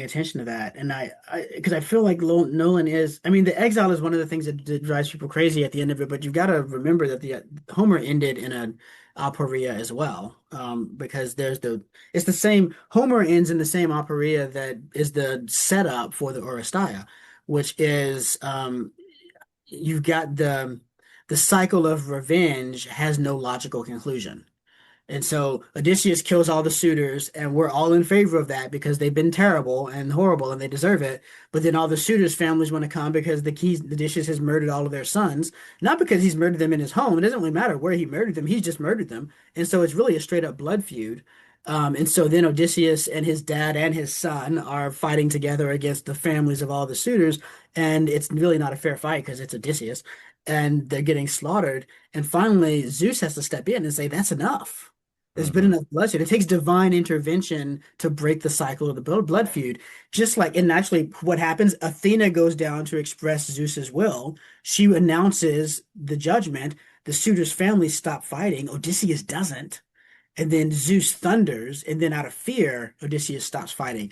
attention to that. And because I feel like Nolan is, I mean, the exile is one of the things that drives people crazy at the end of it, but you've got to remember that the Homer ended in an aporia as well. Because it's the same, Homer ends in the same aporia that is the setup for the Oresteia, which is, you've got the cycle of revenge has no logical conclusion. And so Odysseus kills all the suitors, and we're all in favor of that because they've been terrible and horrible and they deserve it. But then all the suitors' families want to come because Odysseus has murdered all of their sons, not because he's murdered them in his home. It doesn't really matter where he murdered them, he's just murdered them. And so it's really a straight up blood feud. And so then Odysseus and his dad and his son are fighting together against the families of all the suitors. And it's really not a fair fight because it's Odysseus and they're getting slaughtered. And finally, Zeus has to step in and say, that's enough. There's been Hmm. enough bloodshed. It takes divine intervention to break the cycle of the blood feud. Just like, and actually, what happens? Athena goes down to express Zeus's will. She announces the judgment. The suitors' families stop fighting. Odysseus doesn't. And then Zeus thunders, and then out of fear, Odysseus stops fighting.